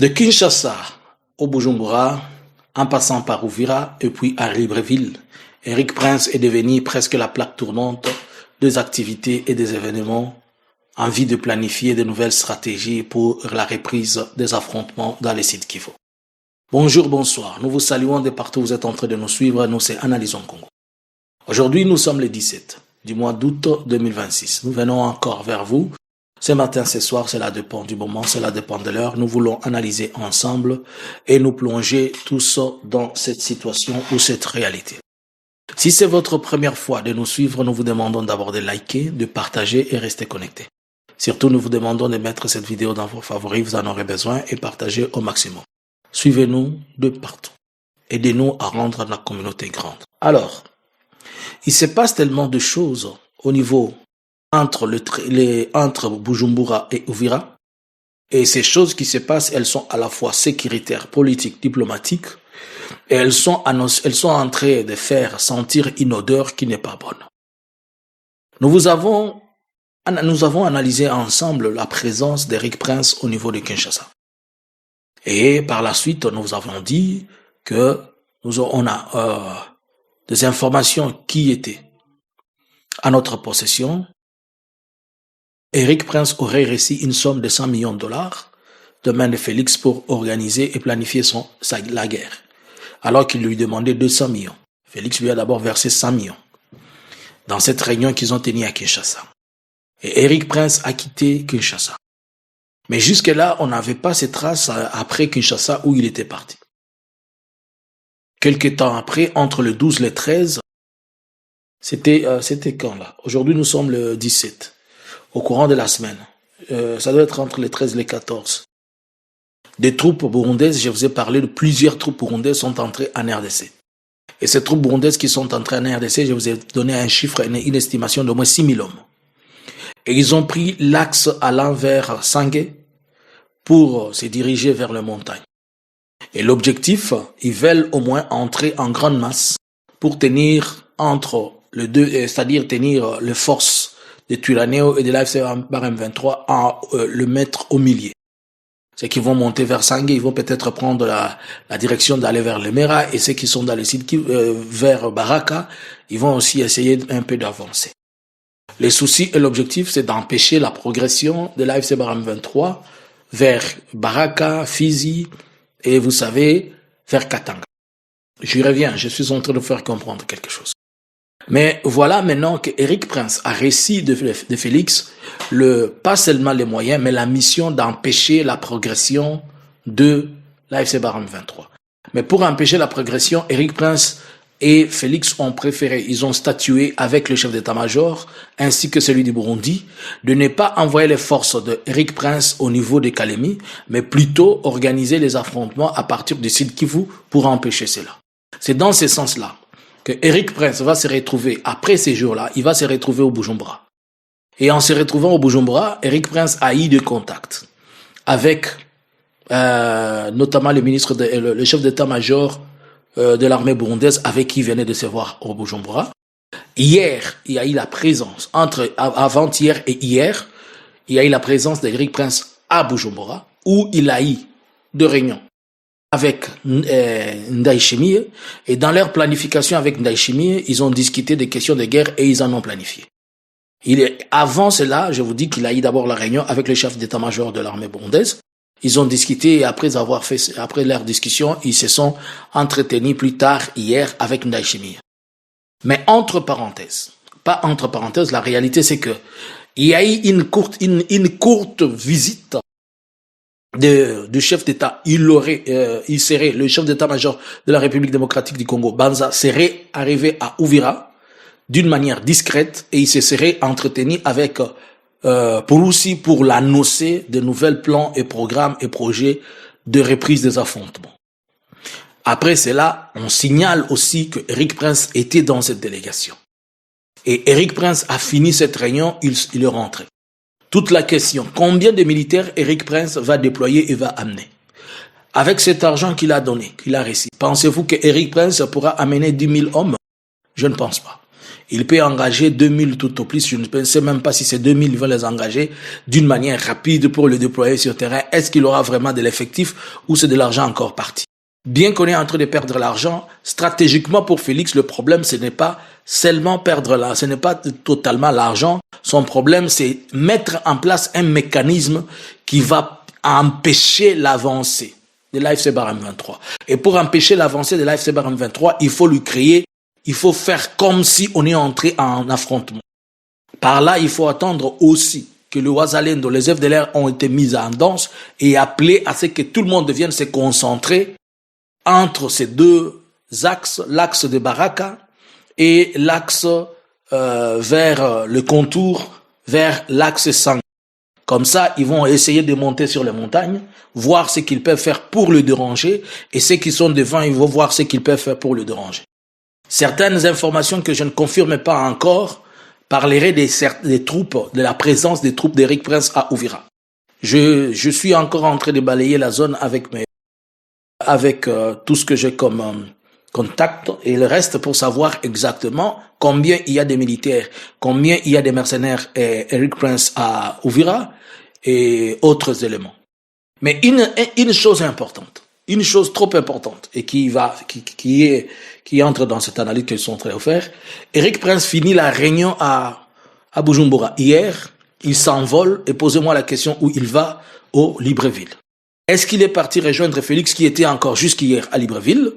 De Kinshasa au Bujumbura, en passant par Uvira et puis à Libreville, Eric Prince est devenu presque la plaque tournante des activités et des événements en vue de planifier de nouvelles stratégies pour la reprise des affrontements dans les sites Kivu. Bonjour, bonsoir. Nous vous saluons de partout où vous êtes en train de nous suivre. Nous, c'est Analysons Congo. Aujourd'hui, nous sommes le 17 du mois d'août 2026. Nous venons encore vers vous. Ce matin, ce soir, cela dépend du moment, cela dépend de l'heure. Nous voulons analyser ensemble et nous plonger tous dans cette situation ou cette réalité. Si c'est votre première fois de nous suivre, nous vous demandons d'abord de liker, de partager et rester connectés. Surtout, nous vous demandons de mettre cette vidéo dans vos favoris, vous en aurez besoin, et partagez au maximum. Suivez-nous de partout. Aidez-nous à rendre la communauté grande. Alors, il se passe tellement de choses au niveau entre Bujumbura et Uvira. Et ces choses qui se passent, elles sont à la fois sécuritaires, politiques, diplomatiques, et elles sont en train de faire sentir une odeur qui n'est pas bonne. Nous avons analysé ensemble la présence d'Eric Prince au niveau de Kinshasa. Et par la suite, nous avons dit que on a des informations qui étaient à notre possession. Eric Prince aurait reçu une somme de 100 millions de dollars de main de Félix pour organiser et planifier la guerre, alors qu'il lui demandait 200 millions. Félix lui a d'abord versé 100 millions dans cette réunion qu'ils ont tenue à Kinshasa. Et Eric Prince a quitté Kinshasa. Mais jusque-là, on n'avait pas ces traces après Kinshasa où il était parti. Quelques temps après, entre le 12 et le 13, c'était quand là? Aujourd'hui, nous sommes le 17. Au courant de la semaine. Ça doit être entre les 13 et les 14. Des troupes burundaises, je vous ai parlé de plusieurs troupes burundaises sont entrées en RDC. Et ces troupes burundaises qui sont entrées en RDC, je vous ai donné un chiffre, une estimation d'au moins 6 000 hommes. Et ils ont pris l'axe allant vers Sangué pour se diriger vers les montagnes. Et l'objectif, ils veulent au moins entrer en grande masse pour tenir entre les deux, c'est-à-dire tenir les forces de Twirwaneho et de l'AFC Barème 23 à le mettre au milieu. Ceux qui vont monter vers Sangué, ils vont peut-être prendre la direction d'aller vers le Mera, et ceux qui sont dans les sites vers Baraka, ils vont aussi essayer un peu d'avancer. Les soucis et l'objectif, c'est d'empêcher la progression de l'AFC Barème 23 vers Baraka, Fizi et vous savez, vers Katanga. J'y reviens, je suis en train de vous faire comprendre quelque chose. Mais voilà maintenant que Eric Prince a réussi de Félix pas seulement les moyens, mais la mission d'empêcher la progression de l'AFC Barème 23. Mais pour empêcher la progression, Eric Prince et Félix ont préféré, ils ont statué avec le chef d'état-major ainsi que celui du Burundi de ne pas envoyer les forces de Eric Prince au niveau de Kalemi, mais plutôt organiser les affrontements à partir du sud Kivu pour empêcher cela. C'est dans ce sens-là que Eric Prince va se retrouver, après ces jours-là, il va se retrouver au Bujumbura. Et en se retrouvant au Bujumbura, Eric Prince a eu des contacts avec notamment le chef d'état-major de l'armée burundaise avec qui il venait de se voir au Bujumbura. Hier, il y a eu la présence, avant-hier et hier, il y a eu la présence d'Eric Prince à Bujumbura, où il a eu deux réunions avec Ndayishimiye, et dans leur planification avec Ndayishimiye, ils ont discuté des questions de guerre et ils en ont planifié. Avant cela, je vous dis qu'il a eu d'abord la réunion avec le chef d'état-major de l'armée burundaise. Ils ont discuté et après leur discussion, ils se sont entretenus plus tard hier avec Ndayishimiye. Mais entre parenthèses, la réalité c'est que il y a eu une courte visite du chef d'État. Il serait le chef d'état-major de la République démocratique du Congo, Banza, serait arrivé à Uvira d'une manière discrète et il se serait entretenu avec Pouroussi pour l'annoncer de nouveaux plans et programmes et projets de reprise des affrontements. Après cela, on signale aussi que Eric Prince était dans cette délégation. Et Eric Prince a fini cette réunion, il est rentré. Toute la question, combien de militaires Eric Prince va déployer et va amener? Avec cet argent qu'il a donné, qu'il a reçu, pensez-vous que Eric Prince pourra amener 10 000 hommes? Je ne pense pas. Il peut engager 2000 tout au plus. Je ne sais même pas si ces 2000 il va les engager d'une manière rapide pour le déployer sur le terrain. Est-ce qu'il aura vraiment de l'effectif ou c'est de l'argent encore parti? Bien qu'on est en train de perdre l'argent, stratégiquement pour Félix, le problème, ce n'est pas seulement perdre l'argent, ce n'est pas totalement l'argent. Son problème, c'est mettre en place un mécanisme qui va empêcher l'avancée de l'AFC Barham 23. Et pour empêcher l'avancée de l'AFC Barham 23, il faut faire comme si on est entré en affrontement. Par là, il faut attendre aussi que le Ouazalendo, les FDLR ont été mis en danse et appeler à ce que tout le monde vienne se concentrer entre ces deux axes, l'axe de Baraka et l'axe vers le contour, vers l'axe Sang. Comme ça, ils vont essayer de monter sur les montagnes, voir ce qu'ils peuvent faire pour le déranger, et ceux qui sont devant, ils vont voir ce qu'ils peuvent faire pour le déranger. Certaines informations que je ne confirme pas encore parleraient des troupes, de la présence des troupes d'Eric Prince à Uvira. Je suis encore en train de balayer la zone avec tout ce que j'ai comme contact et le reste pour savoir exactement combien il y a de militaires, combien il y a de mercenaires et Eric Prince à Uvira et autres éléments. Mais une chose importante, une chose trop importante et qui entre dans cette analyse qu'ils sont en train de faire. Eric Prince finit la réunion à Bujumbura. Hier, il s'envole et posez-moi la question où il va au Libreville. Est-ce qu'il est parti rejoindre Félix qui était encore jusqu'hier à Libreville?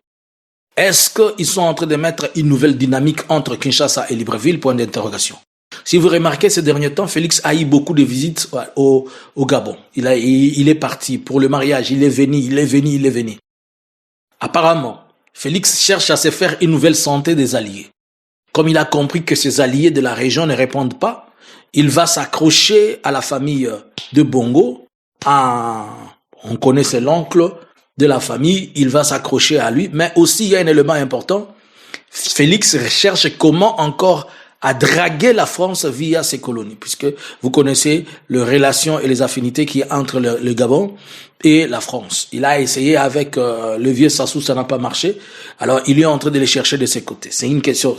Est-ce qu'ils sont en train de mettre une nouvelle dynamique entre Kinshasa et Libreville? Point d'interrogation. Si vous remarquez ces derniers temps, Félix a eu beaucoup de visites au Gabon. Il est parti pour le mariage, il est venu. Apparemment, Félix cherche à se faire une nouvelle santé des alliés. Comme il a compris que ses alliés de la région ne répondent pas, il va s'accrocher à la famille de Bongo. On connaît, c'est l'oncle de la famille, il va s'accrocher à lui. Mais aussi, il y a un élément important. Félix recherche comment encore à draguer la France via ses colonies, puisque vous connaissez les relations et les affinités qui y a entre le Gabon et la France. Il a essayé avec le vieux Sassou, ça n'a pas marché. Alors, il est en train de les chercher de ses côtés. C'est une question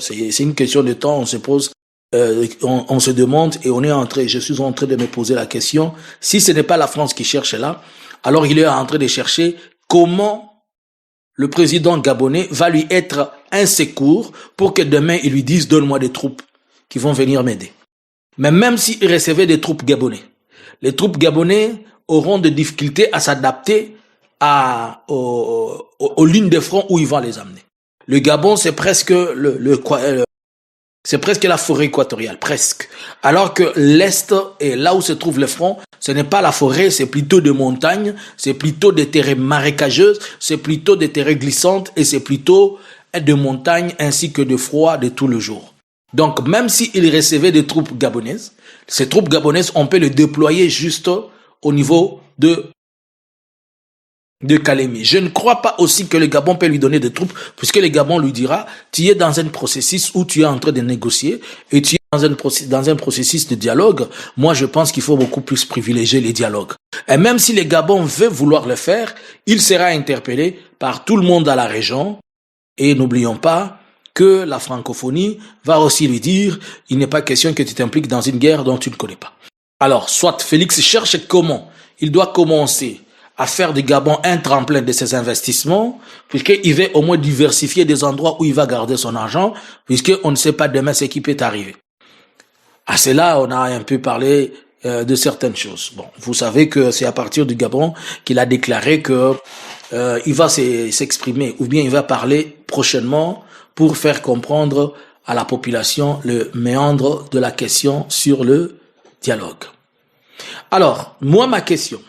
de temps, on se pose, on se demande et je suis en train de me poser la question, si ce n'est pas la France qui cherche là, alors il est en train de chercher comment le président gabonais va lui être un secours pour que demain il lui dise donne-moi des troupes qui vont venir m'aider. Mais même s'il recevait des troupes gabonais, les troupes gabonais auront des difficultés à s'adapter aux lignes de front où ils vont les amener. Le Gabon, c'est presque c'est presque la forêt équatoriale, presque. Alors que l'Est et là où se trouve le front, ce n'est pas la forêt, c'est plutôt des montagnes, c'est plutôt des terrains marécageux, c'est plutôt des terrains glissantes et c'est plutôt des montagnes ainsi que de froid de tout le jour. Donc même s'il recevait des troupes gabonaises, ces troupes gabonaises, on peut les déployer juste au niveau de Kalemi. Je ne crois pas aussi que le Gabon peut lui donner des troupes, puisque le Gabon lui dira, tu es dans un processus où tu es en train de négocier et tu es dans un processus de dialogue. Moi, je pense qu'il faut beaucoup plus privilégier les dialogues. Et même si le Gabon veut vouloir le faire, il sera interpellé par tout le monde dans la région. Et n'oublions pas que la francophonie va aussi lui dire, il n'est pas question que tu t'impliques dans une guerre dont tu ne connais pas. Alors, soit Félix cherche comment il doit commencer à faire du Gabon un tremplin de ses investissements, puisqu'il veut au moins diversifier des endroits où il va garder son argent, puisqu'on ne sait pas demain ce qui peut arriver. À cela, on a un peu parlé de certaines choses. Bon, vous savez que c'est à partir du Gabon qu'il a déclaré que il va s'exprimer, ou bien il va parler prochainement pour faire comprendre à la population le méandre de la question sur le dialogue. Alors, moi, ma question,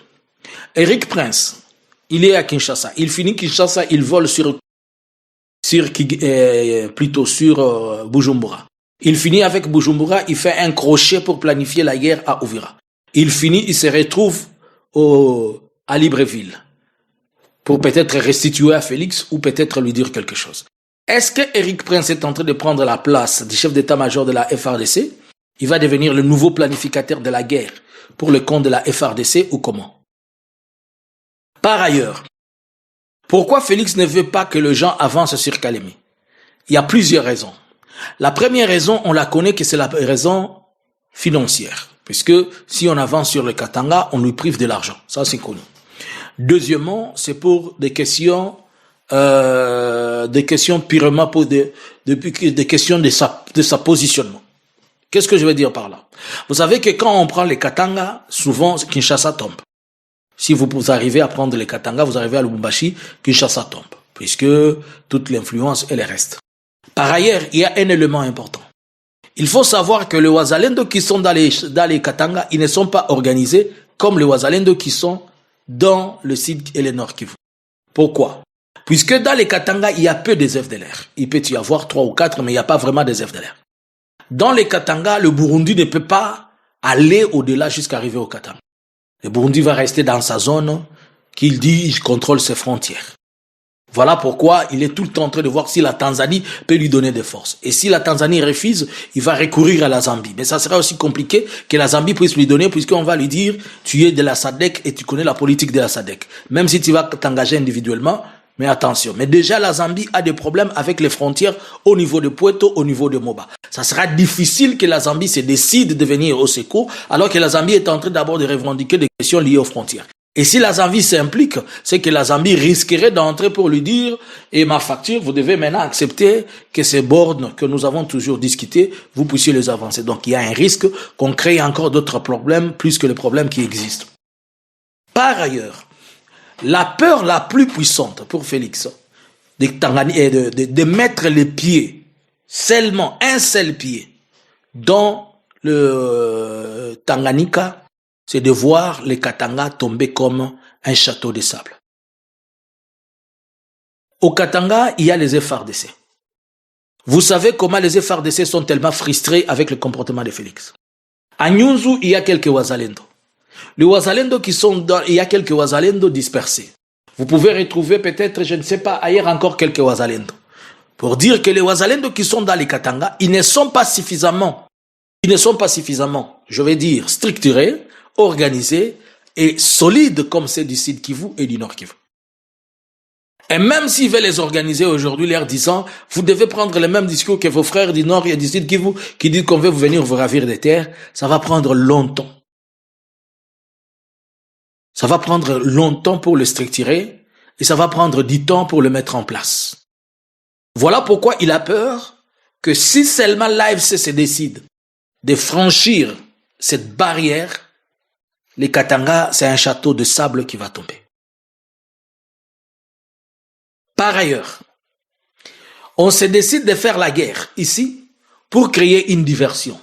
Eric Prince, il est à Kinshasa. Il finit Kinshasa, il vole sur Bujumbura. Il finit avec Bujumbura, il fait un crochet pour planifier la guerre à Uvira. Il finit, il se retrouve à Libreville pour peut-être restituer à Félix ou peut-être lui dire quelque chose. Est-ce que Eric Prince est en train de prendre la place du chef d'état-major de la FARDC? Il va devenir le nouveau planificateur de la guerre pour le compte de la FARDC ou comment? Par ailleurs, pourquoi Félix ne veut pas que les gens avancent sur Kalemi? Il y a plusieurs raisons. La première raison, on la connaît que c'est la raison financière. Puisque si on avance sur le Katanga, on nous prive de l'argent. Ça, c'est connu. Deuxièmement, c'est pour des questions purement pour des questions de sa positionnement. Qu'est-ce que je veux dire par là? Vous savez que quand on prend les Katanga, souvent Kinshasa tombe. Si vous arrivez à prendre les Katanga, vous arrivez à Lubumbashi, Kinshasa tombe, puisque toute l'influence, elle reste. Par ailleurs, il y a un élément important. Il faut savoir que les Wazalendo qui sont dans les Katanga, ils ne sont pas organisés comme les Wazalendo qui sont dans le sud et le nord Kivu. Pourquoi? Puisque dans les Katanga, il y a peu des FDLR. Il peut y avoir 3 ou 4, mais il n'y a pas vraiment des FDLR. Dans les Katanga, le Burundi ne peut pas aller au-delà jusqu'à arriver au Katanga. Le Burundi va rester dans sa zone qu'il dit il contrôle ses frontières. Voilà pourquoi il est tout le temps en train de voir si la Tanzanie peut lui donner des forces. Et si la Tanzanie refuse, il va recourir à la Zambie. Mais ça sera aussi compliqué que la Zambie puisse lui donner, puisqu'on va lui dire tu es de la SADC et tu connais la politique de la SADC. Même si tu vas t'engager individuellement, mais attention. Mais déjà, la Zambie a des problèmes avec les frontières au niveau de Puerto, au niveau de Moba. Ça sera difficile que la Zambie se décide de venir au secours, alors que la Zambie est en train d'abord de revendiquer des questions liées aux frontières. Et si la Zambie s'implique, c'est que la Zambie risquerait d'entrer pour lui dire « Et ma facture, vous devez maintenant accepter que ces bornes que nous avons toujours discutées, vous puissiez les avancer. » Donc il y a un risque qu'on crée encore d'autres problèmes, plus que les problèmes qui existent. Par ailleurs, la peur la plus puissante pour Félix de mettre les pieds, seulement un seul pied, dans le Tanganyika, c'est de voir les Katanga tomber comme un château de sable. Au Katanga, il y a les FARDC. Vous savez comment les FARDC sont tellement frustrés avec le comportement de Félix. À Nyunzu, il y a quelques Wazalendo. Les Wazalendo il y a quelques Wazalendo dispersés. Vous pouvez retrouver peut-être, je ne sais pas, ailleurs encore quelques Wazalendo. Pour dire que les Wazalendo qui sont dans les Katanga, ils ne sont pas suffisamment, je vais dire, structurés, organisés et solides comme ceux du Sud Kivu et du Nord Kivu. Et même s'ils veulent les organiser aujourd'hui, leur disant, vous devez prendre le même discours que vos frères du Nord et du Sud Kivu qui disent qu'on veut venir vous ravir des terres, ça va prendre longtemps. Ça va prendre longtemps pour le structurer et ça va prendre du temps pour le mettre en place. Voilà pourquoi il a peur que si seulement l'AFC se décide de franchir cette barrière, les Katanga, c'est un château de sable qui va tomber. Par ailleurs, on se décide de faire la guerre ici pour créer une diversion.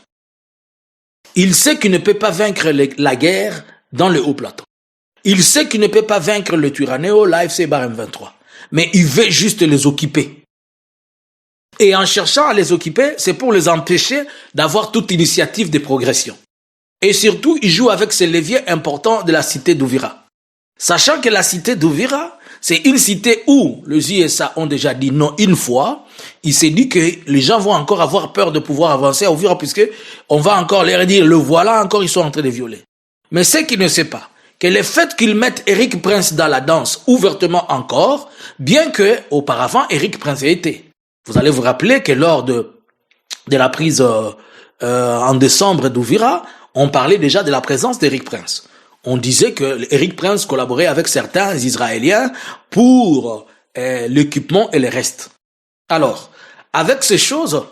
Il sait qu'il ne peut pas vaincre la guerre dans le haut plateau. Il sait qu'il ne peut pas vaincre le Twirwaneho, l'AFC Barème 23. Mais il veut juste les occuper. Et en cherchant à les occuper, c'est pour les empêcher d'avoir toute initiative de progression. Et surtout, il joue avec ce levier important de la cité d'Ouvira. Sachant que la cité d'Ouvira, c'est une cité où les USA ont déjà dit non une fois, il s'est dit que les gens vont encore avoir peur de pouvoir avancer à Ouvira puisque on va encore leur dire, le voilà encore, ils sont en train de violer. Mais ce qu'ils ne savent pas, que le fait qu'ils mettent Eric Prince dans la danse ouvertement encore, bien que auparavant Eric Prince ait été. Vous allez vous rappeler que lors de la prise en décembre d'Ouvira, on parlait déjà de la présence d'Eric Prince. On disait que Eric Prince collaborait avec certains Israéliens pour l'équipement et le reste. Alors, avec ces choses,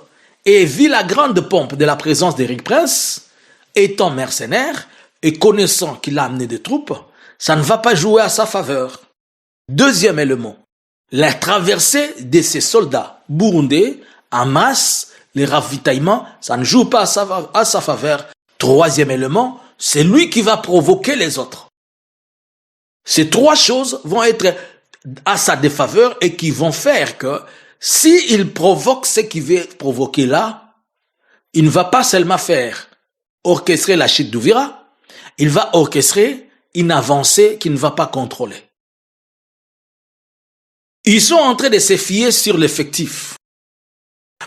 et vu la grande pompe de la présence d'Eric Prince, étant mercenaire et connaissant qu'il a amené des troupes, ça ne va pas jouer à sa faveur. Deuxième élément, la traversée de ces soldats burundais en masse, les ravitaillements, ça ne joue pas à sa faveur. Troisième élément, c'est lui qui va provoquer les autres. Ces trois choses vont être à sa défaveur et qui vont faire que s'il provoque ce qu'il veut provoquer là, il ne va pas seulement faire orchestrer la chute d'Ouvira, il va orchestrer une avancée qu'il ne va pas contrôler. Ils sont en train de se fier sur l'effectif.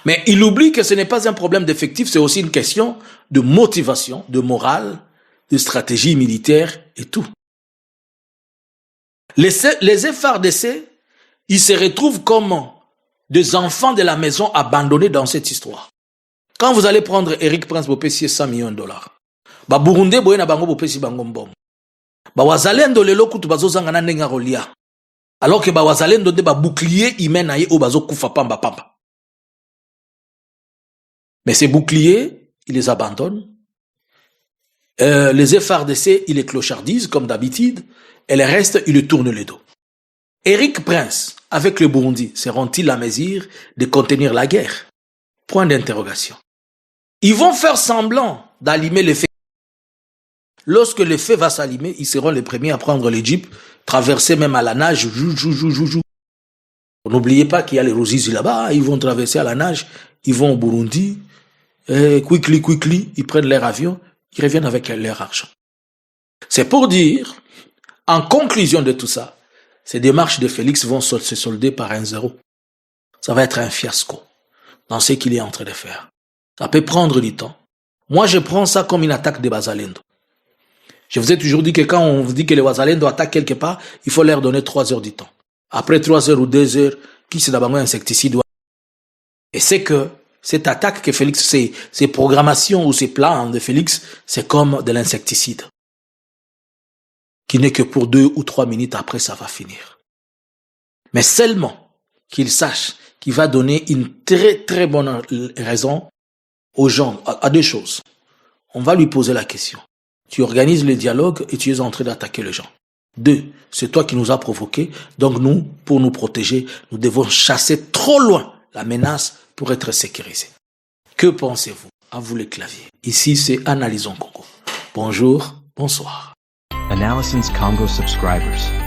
Mais il oublie que ce n'est pas un problème d'effectif, c'est aussi une question de motivation, de morale, de stratégie militaire et tout. Les FARDC, ils se retrouvent comme des enfants de la maison abandonnés dans cette histoire. Quand vous allez prendre Eric Prince Bopesi 100 millions de dollars, ba Burundi boye na bango Bopesi bango mbongo. Ba wazalendo lelo kutu bazozanga na ndenga rolia. Alors que ba wazalendo de ba bouclier humain na ye o bazo kufa pamba pamba. Mais ces boucliers, ils les abandonnent. Les FRDC, ils les clochardisent comme d'habitude. Et les restes, ils les tournent le dos. Eric Prince, avec le Burundi, seront-ils à mesure de contenir la guerre? Point d'interrogation. Ils vont faire semblant d'allumer le feu. Lorsque le feu va s'allumer, ils seront les premiers à prendre les jeeps, traverser même à la nage. N'oubliez pas qu'il y a les Rosizi là-bas. Ils vont traverser à la nage. Ils vont au Burundi. Quickly, ils prennent leur avion. Ils reviennent avec leur argent. C'est pour dire, en conclusion de tout ça, ces démarches de Félix vont se solder par un zéro. Ça va être un fiasco dans ce qu'il est en train de faire. Ça peut prendre du temps. Moi, je prends ça comme une attaque des Wazalendo. Je vous ai toujours dit que quand on vous dit que les Wazalendo attaquent quelque part, il faut leur donner 3 heures du temps. Après 3 heures ou 2 heures, qui c'est d'abord un insecticide? Et c'est que cette attaque que Félix, ces programmations ou ces plans de Félix, c'est comme de l'insecticide. Qui n'est que pour 2 ou 3 minutes après, ça va finir. Mais seulement qu'il sache qu'il va donner une très très bonne raison aux gens, à 2 choses. On va lui poser la question. Tu organises le dialogue et tu es en train d'attaquer les gens. 2, c'est toi qui nous as provoqués. Donc nous, pour nous protéger, nous devons chasser trop loin la menace pour être sécurisés. Que pensez-vous? À vous les claviers. Ici, c'est Analysons Congo. Bonjour, bonsoir. Analysons Congo subscribers.